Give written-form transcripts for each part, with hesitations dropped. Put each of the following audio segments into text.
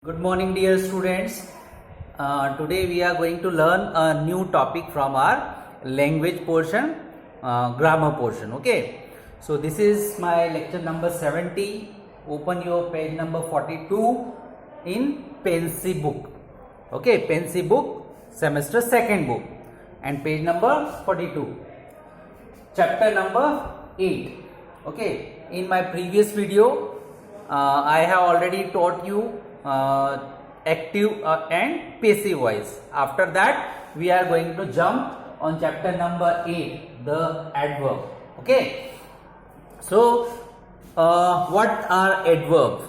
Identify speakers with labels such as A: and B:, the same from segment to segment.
A: Good morning, dear students. Today we are going to learn a new topic from our language portion, grammar portion. Okay. So this is my lecture number 70. Open your page number 42 in Pensy book. Okay, Pensy book, semester second book, and page number 42. Chapter number 8. Okay. In my previous video, I have already taught you active and passive voice. After that, we are going to jump on chapter number 8, the adverb. Okay. So, what are adverbs?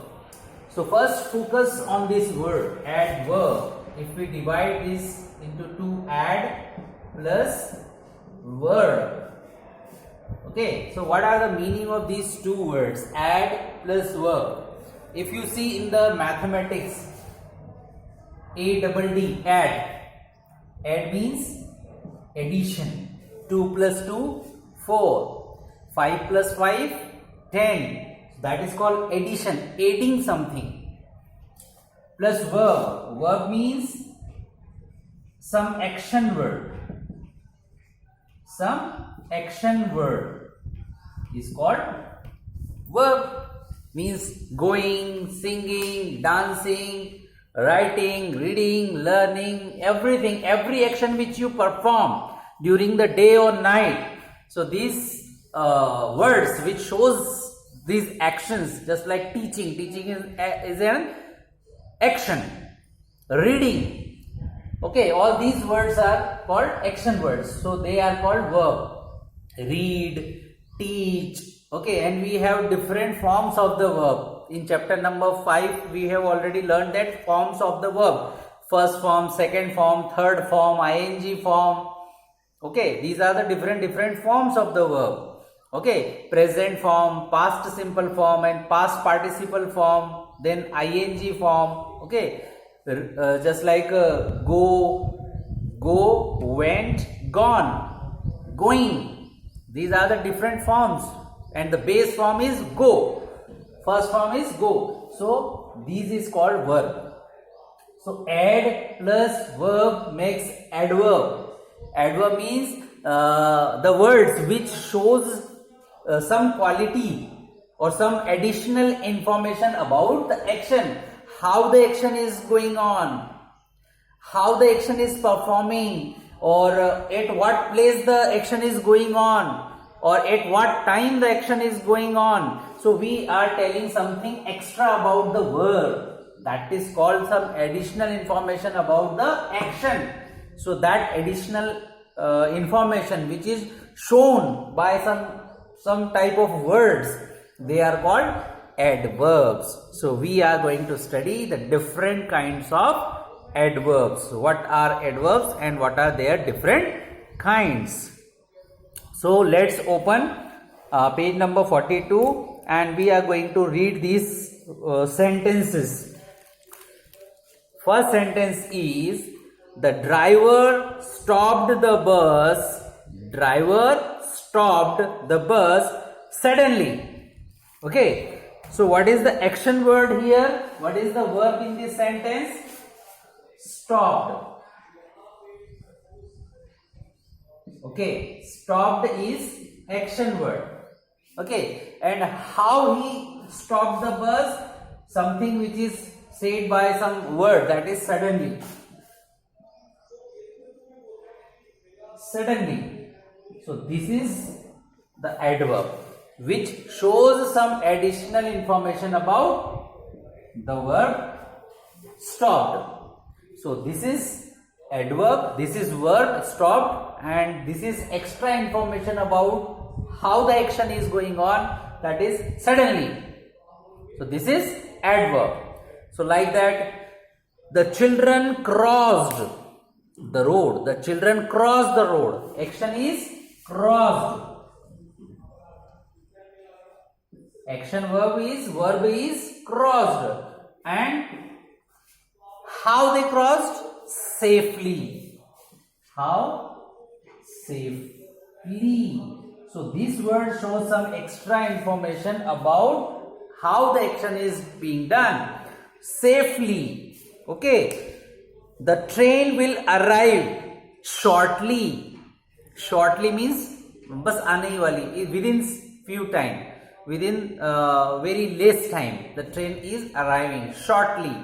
A: So, first focus on this word adverb. If we divide this into two, add plus verb. Okay. So, what are the meaning of these two words, add plus verb? If you see in the mathematics, ADD, add means addition. 2 plus 2, 4. 5 plus 5, 10. That is called addition, adding something. Plus verb means some action word. Some action word is called verb. Means going, singing, dancing, writing, reading, learning, everything, every action which you perform during the day or night. So these words which shows these actions, just like teaching is an action. Reading, okay, all these words are called action words, so they are called verb. Read, teach. Okay, and we have different forms of the verb. In chapter number 5, we have already learned that forms of the verb. First form, second form, third form, ing form. Okay, these are the different forms of the verb. Okay, present form, past simple form and past participle form, then ing form. Okay, just like go, went, gone, going. These are the different forms. And the base form is go. First form is go. So this is called verb. So add plus verb makes adverb. Adverb means the words which shows some quality or some additional information about the action. How the action is going on, how the action is performing, or at what place the action is going on, or at what time the action is going on. So we are telling something extra about the verb. That is called some additional information about the action. So that additional information which is shown by some type of words, they are called adverbs. So we are going to study the different kinds of adverbs. What are adverbs and what are their different kinds? So let's open page number 42 and we are going to read these sentences. First sentence is, the driver stopped the bus. Driver stopped the bus suddenly. Okay. So what is the action word here? What is the verb in this sentence? Stopped. Okay, stopped is action word. Okay, and how he stopped the bus? Something which is said by some word, that is suddenly. Suddenly. So this is the adverb which shows some additional information about the verb stopped. So this is adverb, this is verb stopped, and this is extra information about how the action is going on, that is suddenly. So this is adverb. So like that, the children crossed the road. The children crossed the road. Action is crossed. Action verb is crossed. And how they crossed? Safely. How? Safely. So this word shows some extra information about how the action is being done. safely. Okay, the train will arrive shortly. Shortly means बस आने ही वाली, within few time, within very less time the train is arriving shortly,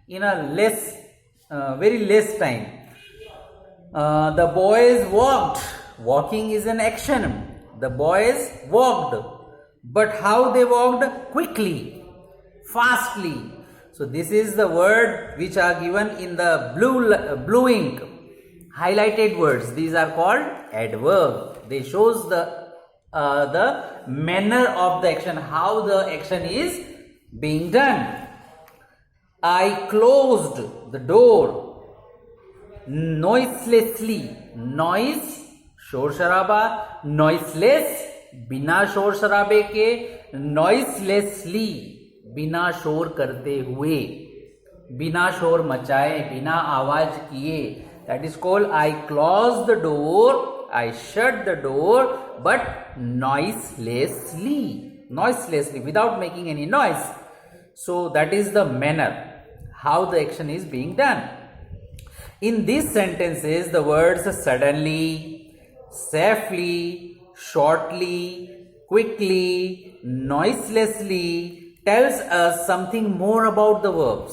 A: in a less very less time. The boys walked. Walking is an action. The boys walked, but how they walked? Quickly, fastly. So this is the word which are given in the blue ink, highlighted words. These are called adverb. They shows the manner of the action, how the action is being done. I closed the door noiselessly. Noise शोर शराबा, noiseless बिना शोर शराबे के, noiselessly बिना शोर करते हुए, बिना शोर मचाए, बिना आवाज किए. That is called I close the door, I shut the door, but noiselessly, without making any noise. So that is the manner how the action is being done. In these sentences, the words suddenly, safely, shortly, quickly, noiselessly tells us something more about the verb,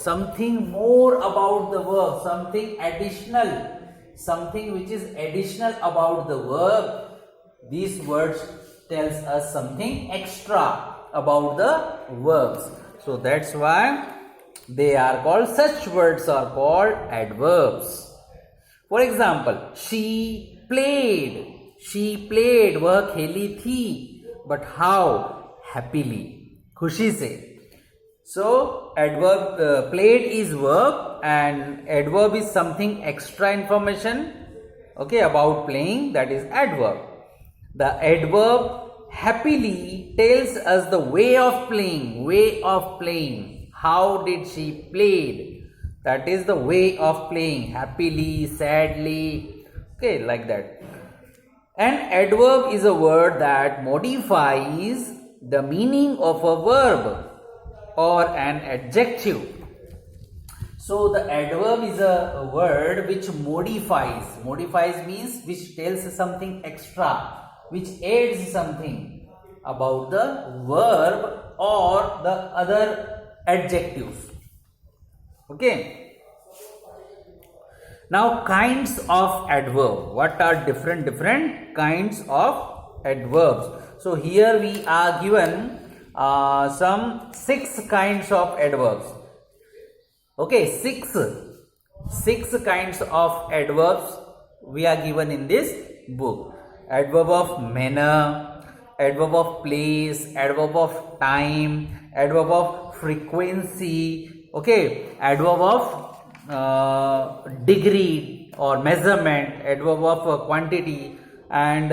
A: something additional, something which is additional about the verb. These words tells us something extra about the verbs. So that's why they are called, such words are called adverbs. For example, she played, वह खेली थी, but how? Happily, खुशी से. So adverb, played is verb and adverb is something extra information, okay, about playing, that is adverb. The adverb happily tells us the way of playing. How did she played? That is the way of playing. Happily, sadly, okay, like that. An adverb is a word that modifies the meaning of a verb or an adjective. So the adverb is a word which modifies. Modifies means which tells something extra, which adds something about the verb or the other adjectives. Okay. Now kinds of adverb. What are different kinds of adverbs? So here we are given some 6 kinds of adverbs. Okay, six kinds of adverbs we are given in this book. Adverb of manner, adverb of place, adverb of time, adverb of frequency, okay, adverb of degree or measurement, adverb of quantity, and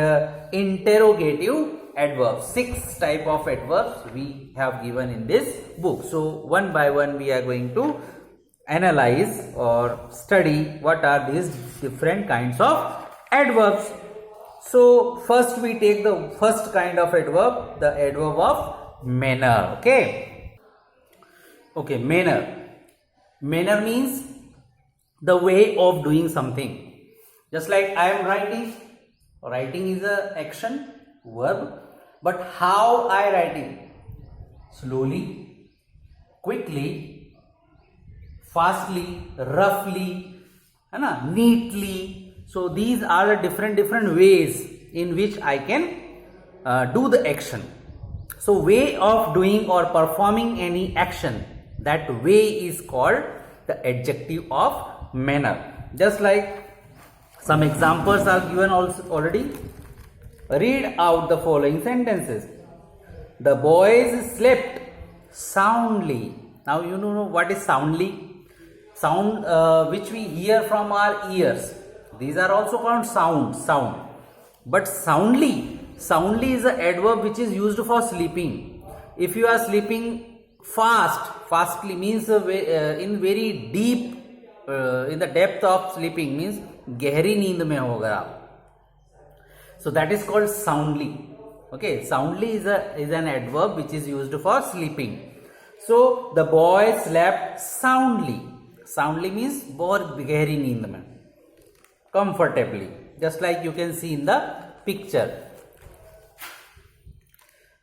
A: interrogative adverbs. 6 type of adverbs we have given in this book. So one by one we are going to analyze or study what are these different kinds of adverbs. So first we take the first kind of adverb, the adverb of manner. Okay, manner means the way of doing something. Just like I am writing is a action, verb, but how I writing? Slowly, quickly, fastly, roughly, neatly. So these are the different ways in which I can do the action. So way of doing or performing any action, that way is called the adjective of manner. Just like some examples are given already. Read out the following sentences. The boys slept soundly. Now you know what is soundly? Sound which we hear from our ears. These are also called sound. But soundly is an adverb which is used for sleeping. If you are sleeping fastly means in very deep, in the depth of sleeping means गहरी नींद में होगा आप. So that is called soundly. Okay, soundly is an adverb which is used for sleeping. So the boy slept soundly. Soundly means बहुत गहरी नींद में, comfortably, just like you can see in the picture.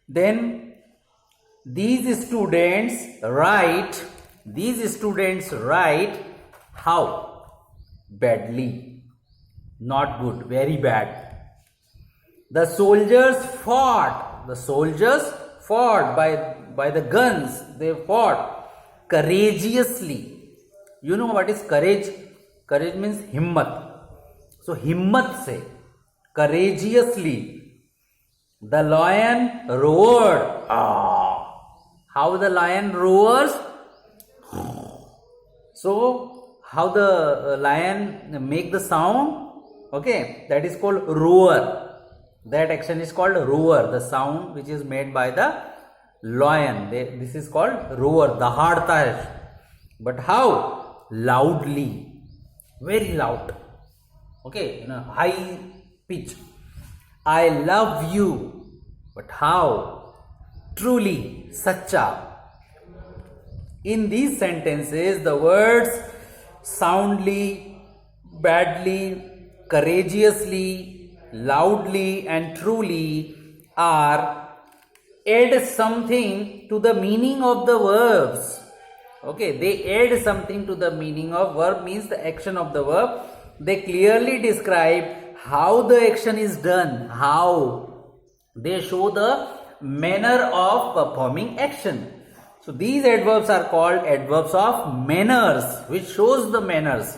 A: Then these students write how? Badly, not good, very bad. The soldiers fought by the guns. They fought courageously. You know what is courage? Courage means himmat. So himmat se, courageously. The lion roared. How the lion roars? So how the lion make the sound? Okay, that is called roar. That action is called roar. The sound which is made by the lion, this is called roar. Dahadta hai. But how? Loudly, very loud. Okay, in a high pitch. I love you. But how? Truly, sacha. In these sentences, the words soundly, badly, courageously, loudly and truly are add something to the meaning of the verbs. Okay, they add something to the meaning of verb, means the action of the verb. They clearly describe how the action is done, how they show the manner of performing action. So these adverbs are called adverbs of manners, which shows the manners.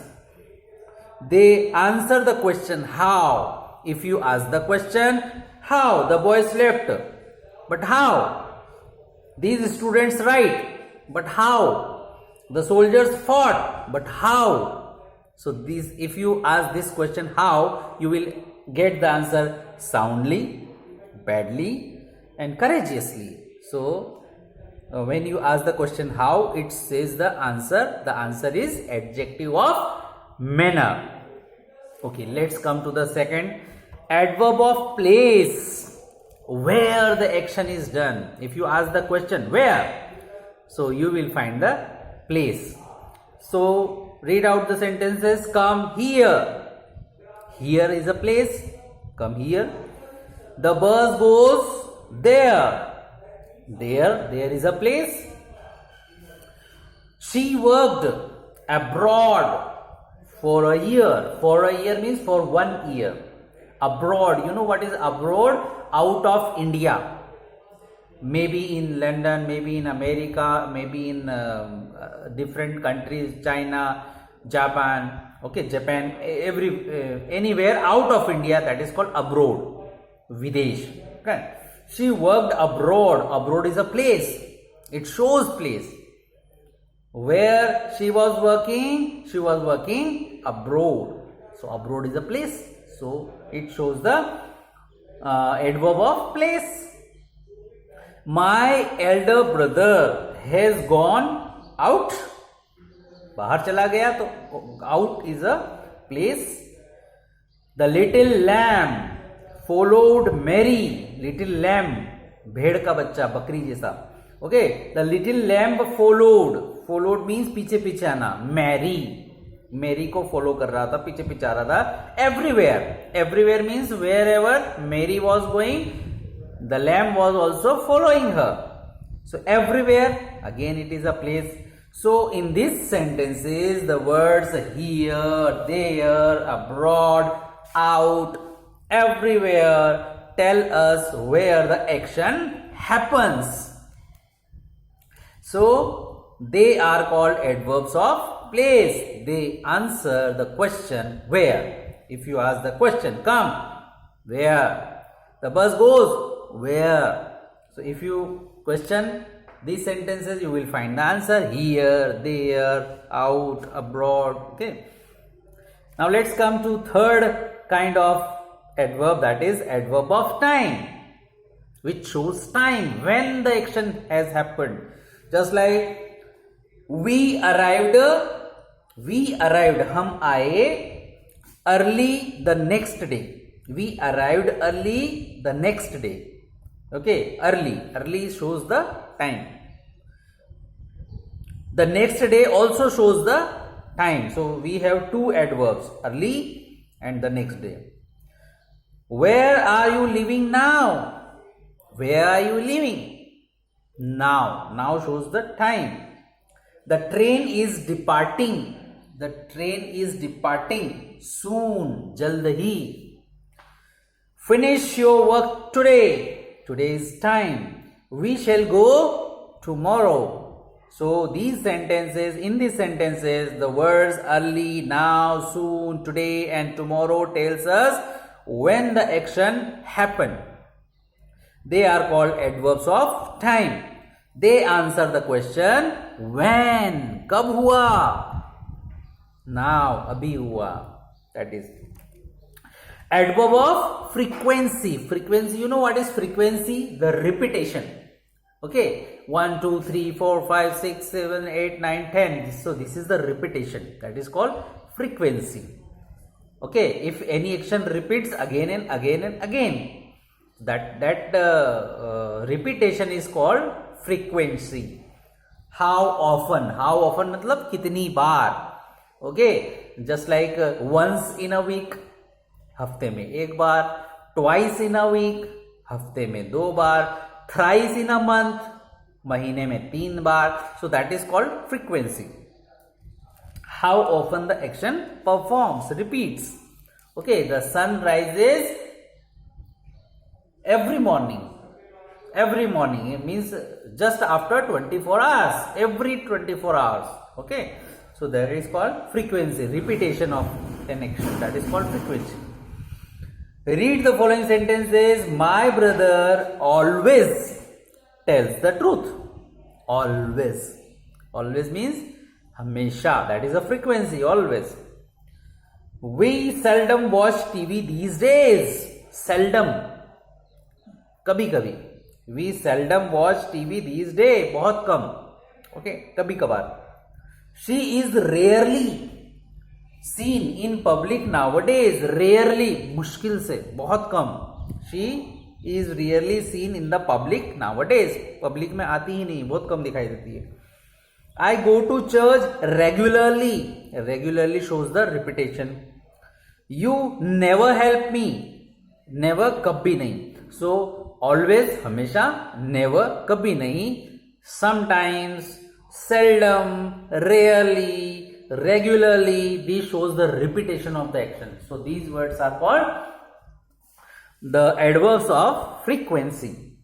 A: They answer the question how. If you ask the question how, the boy slept, but how? These students write, but how? The soldiers fought, but how? So these, if you ask this question how, you will get the answer soundly, badly and courageously. So when you ask the question how, it says the answer is adjective of manner. Okay, let's come to the second adverb of place, where the action is done. If you ask the question where, so you will find the place. So read out the sentences. Come here. Here is a place. Come here. The bus goes there. There is a place. She worked abroad for a year. For a year means for 1 year. Abroad, you know what is abroad? Out of India. Maybe in London, maybe in America, maybe in different countries, China, Japan, okay, Japan, anywhere out of India, that is called abroad, Videsh. Okay. She worked abroad. Abroad is a place. It shows place. Where she was working? She was working abroad. So abroad is a place. So it shows the adverb of place. My elder brother has gone out. बाहर चला गया, तो out is a place. The little lamb followed Mary. Little lamb, भेड़ का बच्चा, बकरी जैसा. Okay, the little lamb followed means पीछे पीछे आना. Mary को follow कर रहा था, पीछे पीछे आ रहा था. Everywhere means wherever Mary was going, the lamb was also following her. So everywhere, again it is a place. So in these sentences, the words here, there, abroad, out, everywhere tell us where the action happens. So they are called adverbs of place. They answer the question where. If you ask the question, come, where? The bus goes, where? So if you question these sentences, you will find the answer here, there, out, abroad. Okay. Now let's come to third kind of adverb, that is adverb of time, which shows time, when the action has happened. Just like we arrived, हम आए early the next day. We arrived early the next day. Okay, early shows the time. The next day also shows the time. So we have two adverbs, early and the next day. Where are you living now? Where are you living? Now. Now shows the time. The train is departing. The train is departing soon. Jald hi. Finish your work today. Today is time. We shall go tomorrow. So these sentences, in these sentences, the words early, now, soon, today and tomorrow tells us when the action happened. They are called adverbs of time. They answer the question when, kab hua, now, abhi hua. That is adverb of frequency. Frequency, you know what is frequency? The repetition. Okay, 1, 2, 3, 4, 5, 6, 7, 8, 9, 10. So this is the repetition. That is called frequency. Okay, if any action repeats again and again and again, that repetition is called frequency. How often? How often matlab kitni baar. Okay, just like once in a week, हफ्ते में एक बार, twice in a week, हफ्ते में दो बार, thrice in a month, महीने में 3 बार. So that is called frequency. How often the action performs, repeats. Okay, the sun rises every morning. Every morning, it means just after 24 hours, every 24 hours. Okay, so that is called frequency, repetition of an action. That is called frequency. Read the following sentences. My brother always tells the truth. Always. Always means hamesha. That is a frequency. Always. We seldom watch TV these days. Seldom. Kabhi kabhi. We seldom watch TV these days. बहुत कम. Okay. कभी कभार. She is rarely seen in public nowadays. Rarely, मुश्किल से, बहुत कम. She is rarely seen in the public nowadays. Public में आती ही नहीं, बहुत कम दिखाई देती है. I go to church regularly. Regularly shows the repetition. You never help me. Never कभी नहीं. So always हमेशा, never कभी नहीं. Sometimes, seldom, rarely, regularly, this shows the repetition of the action. So these words are called the adverbs of frequency.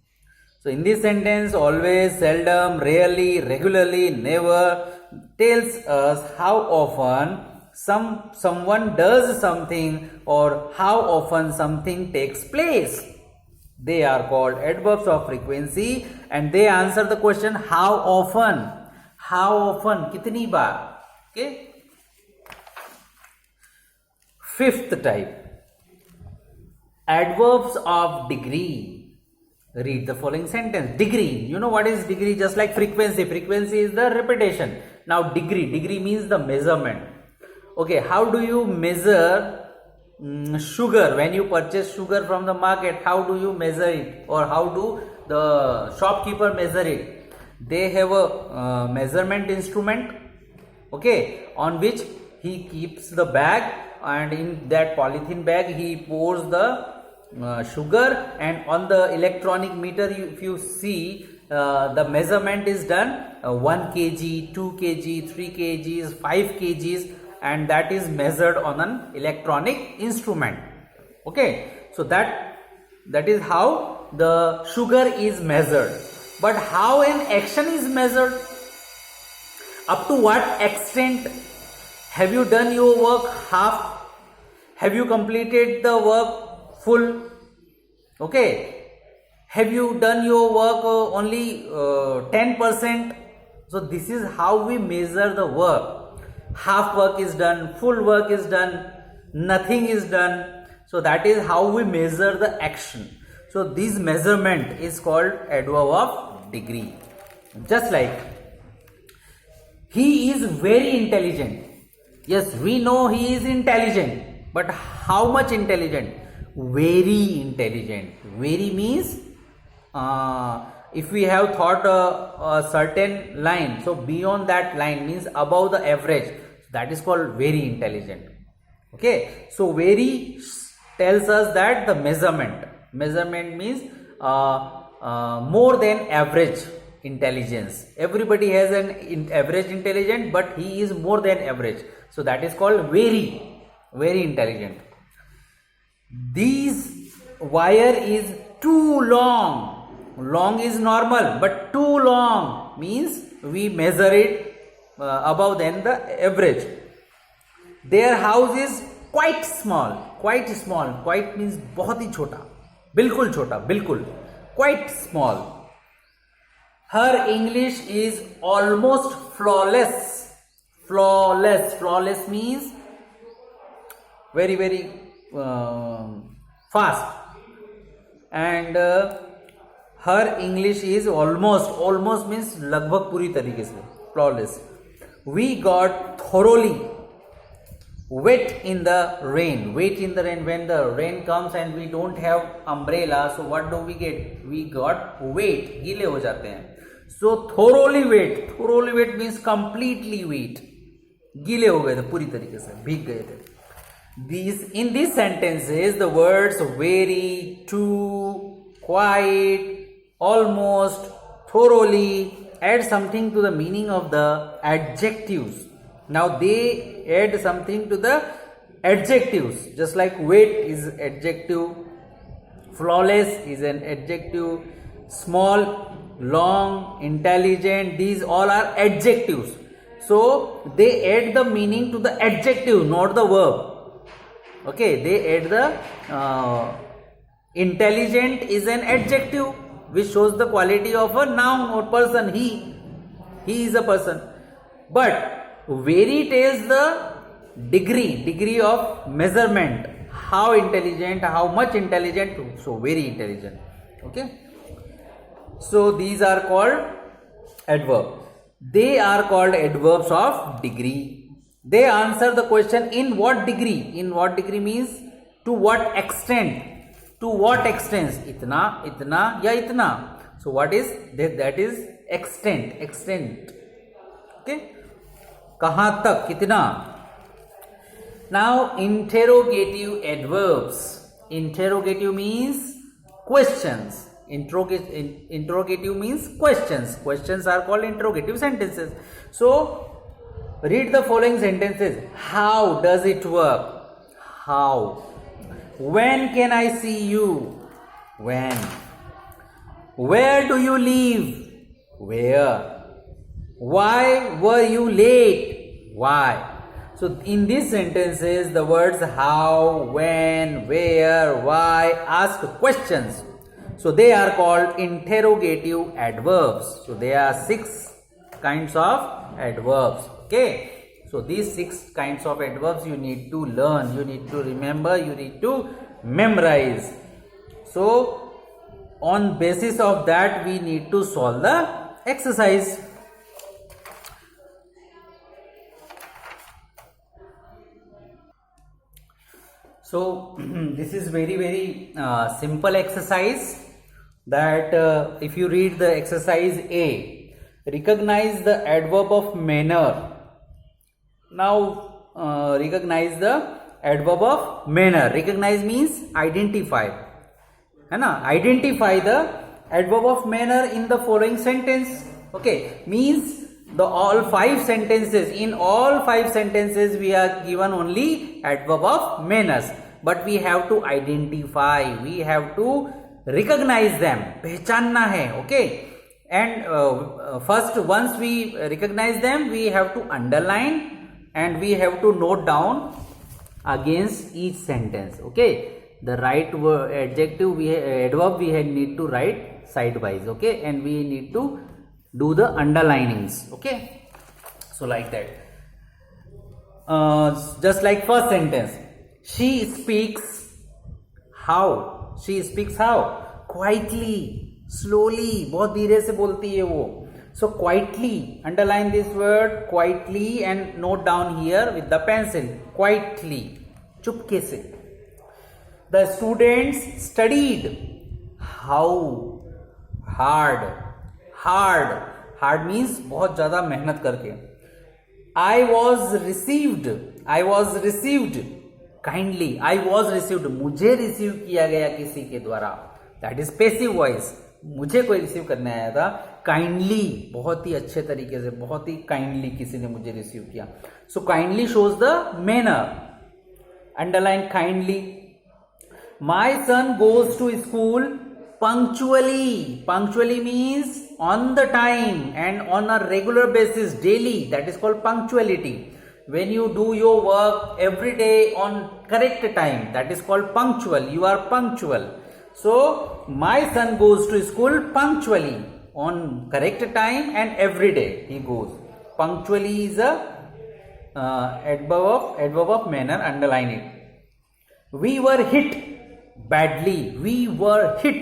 A: So in this sentence, always, seldom, rarely, regularly, never tells us how often someone does something or how often something takes place. They are called adverbs of frequency and they answer the question how often. How often, kitni baar. Okay. Fifth type, adverbs of degree. Read the following sentence. Degree, you know what is degree? Just like frequency. Frequency is the repetition. Now degree. Degree means the measurement. Okay, how do you measure sugar? When you purchase sugar from the market, how do you measure it? Or how do the shopkeeper measure it? They have a measurement instrument. Okay, on which he keeps the bag, and in that polythene bag he pours the sugar, and on the electronic meter if you see the measurement is done 1 kg, 2 kg, 3 kgs, 5 kgs, and that is measured on an electronic instrument. Okay, so that is how the sugar is measured. But how an action is measured? Up to what extent? Have you done your work half? Have you completed the work full? Okay. Have you done your work only 10%? So this is how we measure the work. Half work is done, full work is done, nothing is done. So that is how we measure the action. So this measurement is called adverb of degree. Just like he is very intelligent. Yes, we know he is intelligent, but how much intelligent? Very intelligent. Very means if we have thought a certain line, so beyond that line means above the average, that is called very intelligent. Okay, so very tells us that the measurement means more than average intelligence. Everybody has an average intelligence, but he is more than average, so that is called very intelligent. This wire is too long. Long is normal, but too long means we measure it above than the average. Their house is quite small. Quite means बहुत ही छोटा, बिल्कुल छोटा, बिल्कुल, quite small. Her English is almost flawless. Flawless means very fast. And her English is almost means लगभग पूरी तरीके से, flawless. We got thoroughly wet in the rain. When the rain comes and we don't have umbrella, so what do we get? We got wet, गीले हो जाते हैं. So thoroughly wet means completely wet, गीले हो गए थे पूरी तरीके से, भीग गए थे. In these sentences, the words very, too, quite, almost, thoroughly add something to the meaning of the adjectives. Now they add something to the adjectives, just like wet is adjective, flawless is an adjective, small, long, intelligent, these all are adjectives. So they add the meaning to the adjective, not the verb. Okay, they add the intelligent is an adjective which shows the quality of a noun or person. He is a person. But very tells the degree of measurement, how intelligent, how much intelligent, so very intelligent. Okay, so these are called adverb. They are called adverbs of degree. They answer the question in what degree. In what degree means to what extent. To what extent? Itna, ya itna. So what is that? That is extent. Okay. Kahan tak, kitna. Now interrogative adverbs. Interrogative means questions. Interrogative means questions. Questions are called interrogative sentences. So read the following sentences. How does it work? How? When can I see you? When? Where do you live? Where? Why were you late? Why? So in these sentences, the words how, when, where, why ask questions. So they are called interrogative adverbs. So there are 6 kinds of adverbs. Okay. So these 6 kinds of adverbs you need to learn, you need to remember, you need to memorize. So on basis of that we need to solve the exercise. So this is very simple exercise, that if you read the exercise A, recognize the adverb of manner. Now recognize the adverb of manner. Recognize means identify, है ना? Identify the adverb of manner in the following sentence. Okay, means the all 5 sentences. In all 5 sentences we are given only adverb of manners, but we have to identify, we have to recognize them, पहचानना है. Okay, and first once we recognize them, we have to underline and we have to note down against each sentence. Okay, the right word, adjective, adverb we need to write side wise. Okay, and we need to do the underlinings. Okay, so like that. Just like first sentence, she speaks how? She speaks how? Quietly, slowly, बहुत धीरे से बोलती है वो. So quietly, underline this word quietly and note down here with the pencil. Quietly, चुपके से. The students studied how? Hard, hard, hard means बहुत ज्यादा मेहनत करके. I was received, I was received kindly, I was received, मुझे receive किया गया किसी के द्वारा. That is passive voice. मुझे कोई रिसीव करने आया था. काइंडली, बहुत ही अच्छे तरीके से, बहुत ही काइंडली किसी ने मुझे रिसीव किया. So kindly shows the manner. Underline kindly. My son goes to school punctually. Punctually means on the time and on a regular basis, daily. That is called punctuality. When you do your work every day on correct time, that is called punctual. You are punctual. So my son goes to school punctually, on correct time and every day he goes. Punctually is a adverb of manner. Underline it. We were hit badly. We were hit.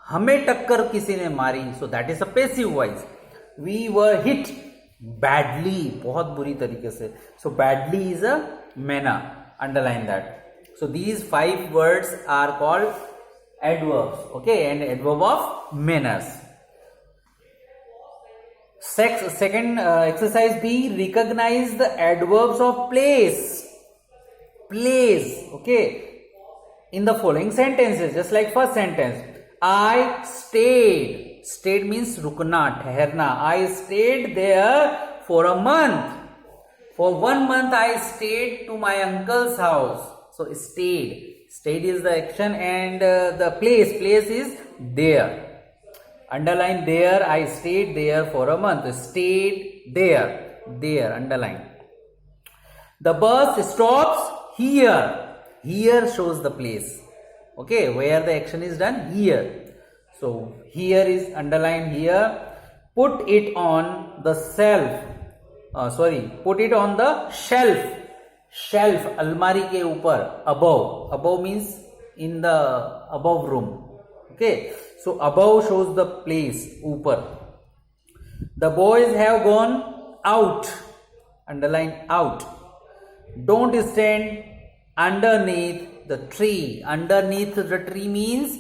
A: हमें टक्कर किसी ने मारी. So that is a passive voice. We were hit badly, बहुत बुरी तरीके से. So badly is a manner. Underline that. So these 5 words are called adverbs. Okay, and adverb of manners. Second exercise b, recognise the adverbs of place. Place. Okay, in the following sentences, just like first sentence, I stayed. Stayed means rukna, ठहरना. I stayed there for a month. For 1 month I stayed to my uncle's house. So stayed. Stayed is the action, and the place. Place is there. Underline there. I stayed there for a month. Stayed there. There. Underline. The bus stops here. Here shows the place. Okay, where the action is done, here. So here is underline here. Put it on the shelf. Put it on the shelf. Shelf, almari ke upar, above. Above means in the above room. Okay, so above shows the place, upar. The boys have gone out. Underline out. Don't stand underneath the tree. Underneath the tree means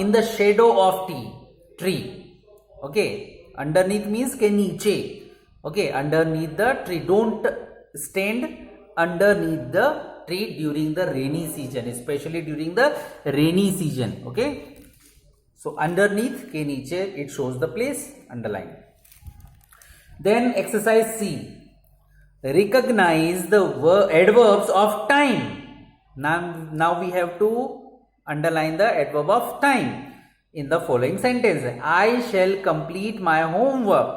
A: in the shadow of tree. Okay, underneath means ke niche. Okay, underneath the tree. Don't stand underneath the tree during the rainy season, especially during the rainy season. Okay, so underneath ke niche, it shows the place. Underline. Then exercise C, recognize the adverbs of time. Now we have to underline the adverb of time in the following sentence. I shall complete my homework.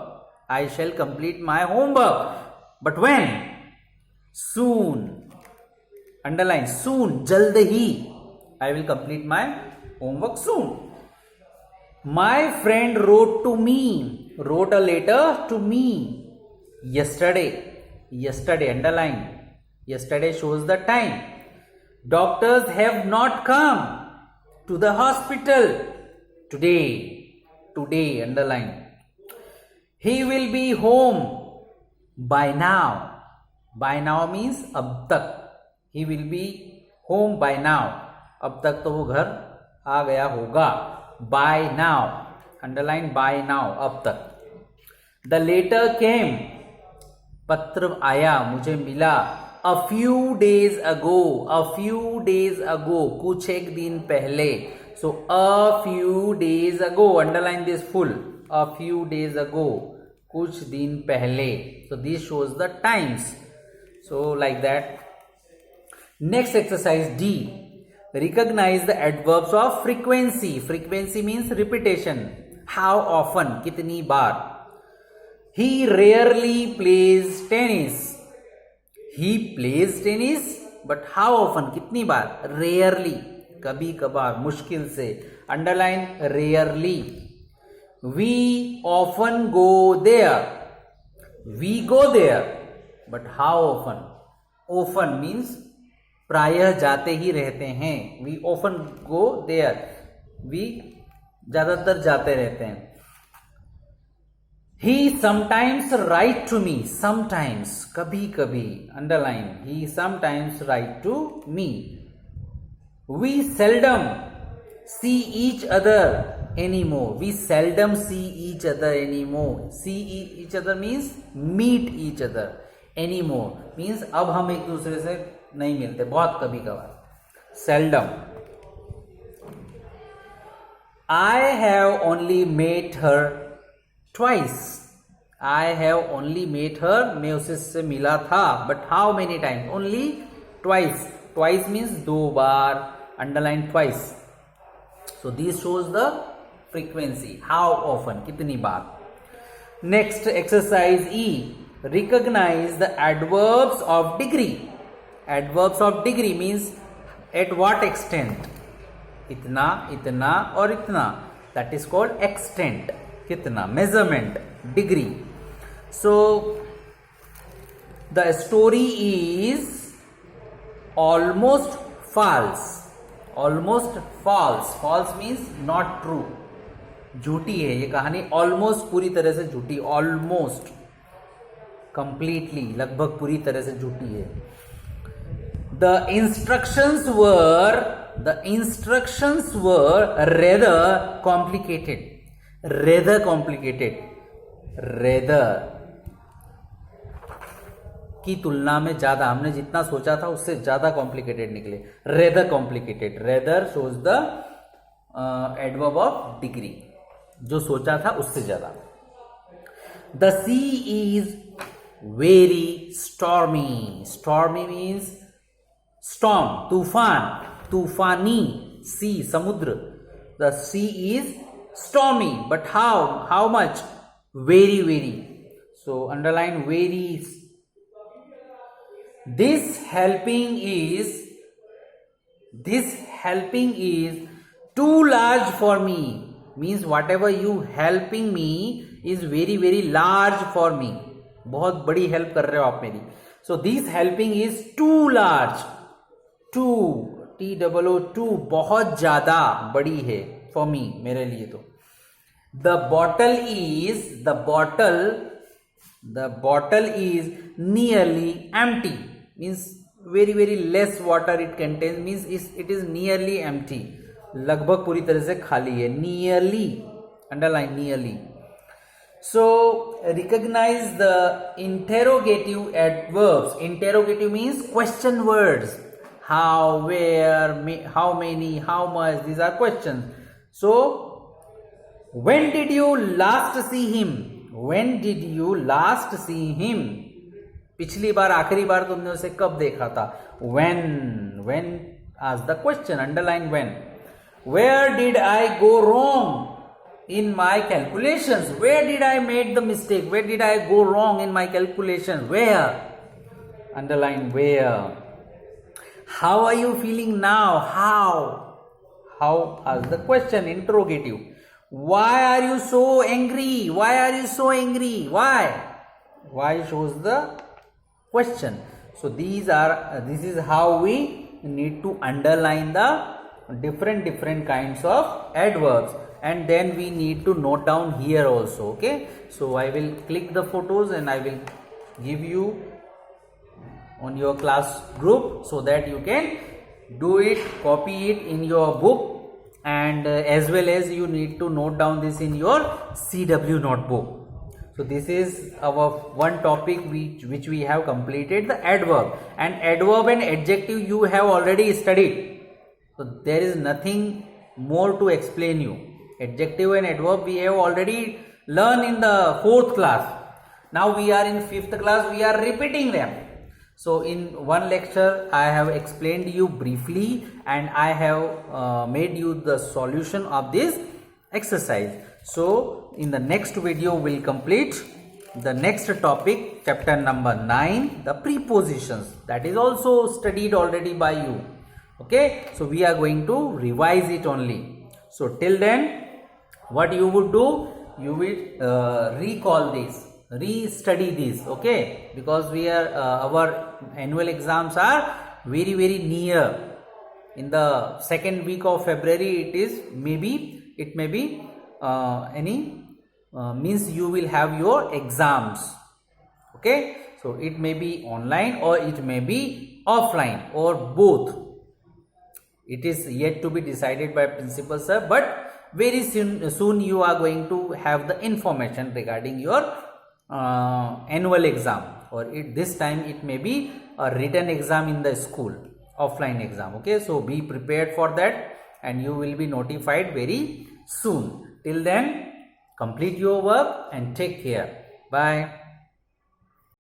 A: I shall complete my homework. But when? Soon. Underline soon. जल्द ही. I will complete my homework soon. My friend wrote to me. Wrote a letter to me yesterday. Yesterday. Underline. Yesterday shows the time. Doctors have not come to the hospital today. Today. Underline. He will be home by now. By now means अब तक. He will be home by now. अब तक तो वो घर आ गया होगा. By now. Underline by now. अब तक. The letter came. पत्र आया, मुझे मिला. A few days ago. A few days ago. कुछ एक दिन पहले. So a few days ago. Underline this full. A few days ago. कुछ दिन पहले. So this shows the times. So like that. Next exercise D. Recognize the adverbs of frequency. Frequency means repetition. How often? कितनी बार. He rarely plays tennis. He plays tennis, but how often? कितनी बार? Rarely. कभी कभार, मुश्किल से. Underline rarely. We often go there. We go there, but how often? Often means प्रायः जाते ही रहते हैं. We often go there. We ज्यादातर जाते रहते हैं. He sometimes write to me. Sometimes, कभी कभी. Underline. He sometimes write to me. We seldom see each other anymore. We seldom see each other anymore. See each other means meet each other. Anymore means अब हम एक दूसरे से नहीं मिलते, बहुत कभी कभार. Seldom. I have only met her twice. I have only met her. मैं उससे मिला था. But how many times? Only twice. Twice means दो बार. Underline twice. So this shows the frequency. How often? कितनी बार? Next exercise E. Recognize the adverbs of degree. Adverbs of degree means at what extent? इतना, इतना और इतना. That is called extent. कितना? Measurement. Degree. So the story is almost false. Almost false. False means not true. झूठी है ये कहानी. Almost पूरी तरह से झूठी. Almost completely, लगभग पूरी तरह से झूठी है. The instructions were rather complicated. Rather complicated. Rather की तुलना में ज्यादा, हमने जितना सोचा था उससे ज्यादा कॉम्प्लिकेटेड निकले. Rather complicated. Rather shows the adverb of degree. जो सोचा था उससे ज्यादा. The sea is very stormy. Stormy means storm, तूफान, तूफानी. Sea, समुद्र. The sea is stormy. But how much? Very, very. So underline very. This helping is too large for me. Means whatever you helping me is very, very large for me. बहुत बड़ी help कर रहे हो आप मेरी. So this helping is too large. Too, T-O-O, बहुत ज्यादा बड़ी है for me, मेरे लिए तो. The bottle is nearly empty. Means very, very less water it contains. Means it is nearly empty. लगभग पूरी तरह से खाली है. Nearly, underline nearly. So recognize the interrogative adverbs. Interrogative means question words. How, where, how many, how much. These are questions. So when did you last see him? When did you last see him? पिछली बार, आखिरी बार तुमने उसे कब देखा था? When ask the question. Underline when. Where did I go wrong in my calculations? Where did I make the mistake? Where did I go wrong in my calculations? Where? Underline where. How are you feeling now? How ask the question. Interrogative. Why are you so angry? Why are you so angry? Why shows the question. So this is how we need to underline the different kinds of adverbs, and then we need to note down here also. Okay, so I will click the photos and I will give you on your class group so that you can do it, copy it in your book, and as well as you need to note down this in your CW notebook. So this is our one topic which we have completed, the adverb. And adverb and adjective you have already studied. So there is nothing more to explain you. Adjective and adverb we have already learned in the 4th class. Now we are in 5th class, we are repeating them. So in one lecture I have explained you briefly, and I have made you the solution of this exercise. So in the next video we'll complete the next topic, chapter number 9, the prepositions. That is also studied already by you. Okay, so we are going to revise it only. So till then, what you would do, you will recall this, re-study this. Okay, because we are our annual exams are very near. In the second week of February, it may be means you will have your exams. Okay, so it may be online or it may be offline or both. It is yet to be decided by principal sir, but very soon you are going to have the information regarding your annual exam, or this time it may be a written exam in the school, offline exam. Okay, so be prepared for that and you will be notified very soon. Till then, complete your work and take care. Bye.